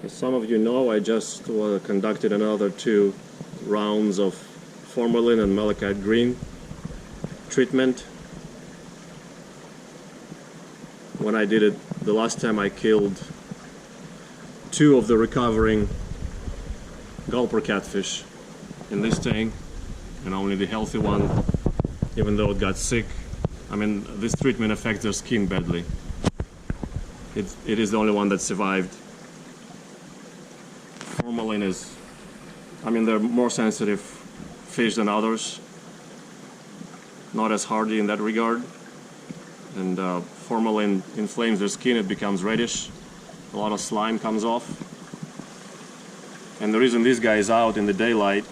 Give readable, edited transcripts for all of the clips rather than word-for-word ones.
As some of you know, I just conducted another 2 rounds of formalin and malachite green treatment. When I did it the last time, I killed 2 of the recovering gulper catfish in this tank, and only the healthy one, even though it got sick. I mean, this treatment affects their skin badly. It is the only one that survived. Formalin is, I mean, they're more sensitive fish than others, not as hardy in that regard, and formalin inflames their skin, it becomes reddish, a lot of slime comes off. And the reason this guy is out in the daylight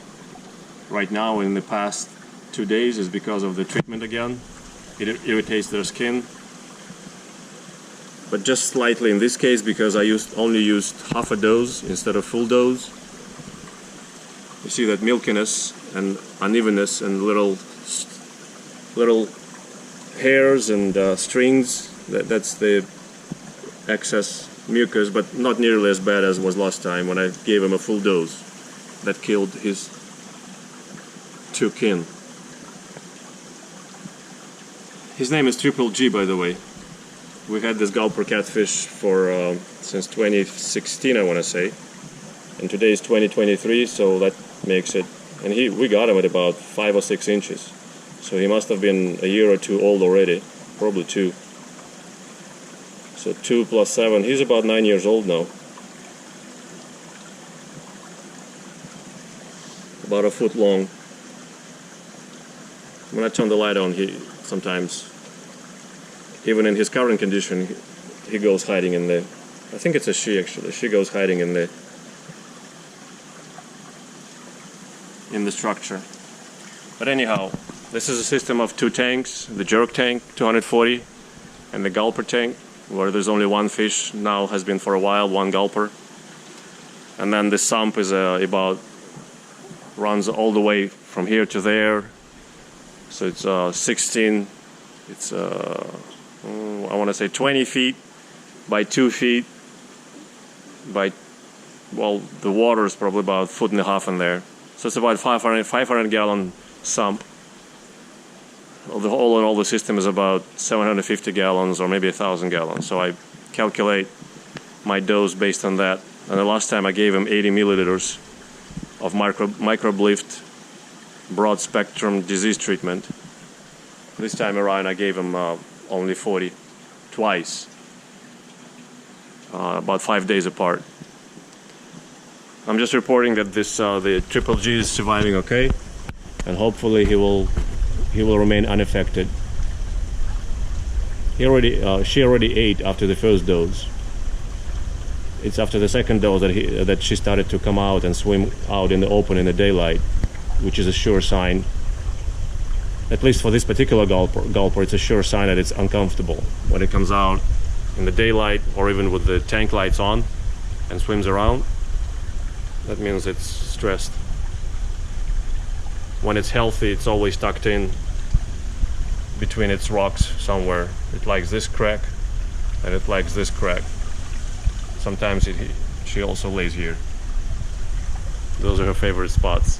right now in the past 2 days is because of the treatment again. It irritates their skin, but just slightly in this case, because I only used half a dose instead of full dose. You see that milkiness and unevenness and little hairs and strings. That's the excess mucus, but not nearly as bad as was last time when I gave him a full dose. That killed his 2 kin. His name is Triple G, by the way. We had this gulper catfish for since 2016, I want to say, and today is 2023, so that makes it. And we got him at about 5 or 6 inches, so he must have been a year or 2 old already, probably 2. So 2 plus 7, he's about 9 years old now. About a foot long. When I turn the light on, he sometimes, even in his current condition, he goes hiding in the, I think it's a she actually, she goes hiding in the structure. But anyhow, this is a system of 2 tanks, the jerk tank 240 and the gulper tank, where there's only 1 fish, now has been for a while, 1 gulper. And then the sump is runs all the way from here to there. So it's 16, it's I want to say 20 feet by 2 feet by, well, the water is probably about 1.5 feet in there. So it's about 500 gallon sump. All in all, the system is about 750 gallons or maybe 1,000 gallons. So I calculate my dose based on that. And the last time I gave him 80 milliliters of microblift broad spectrum disease treatment. This time around I gave him only 40, twice, about 5 days apart. I'm just reporting that this the Triple G is surviving okay, and hopefully he will remain unaffected. She already ate after the first dose. It's after the second dose that she started to come out and swim out in the open in the daylight, which is a sure sign. At least for this particular gulper, it's a sure sign that it's uncomfortable. When it comes out in the daylight or even with the tank lights on and swims around, that means it's stressed. When it's healthy, it's always tucked in between its rocks somewhere. It likes this crack and it likes this crack. Sometimes she also lays here. Those are her favorite spots.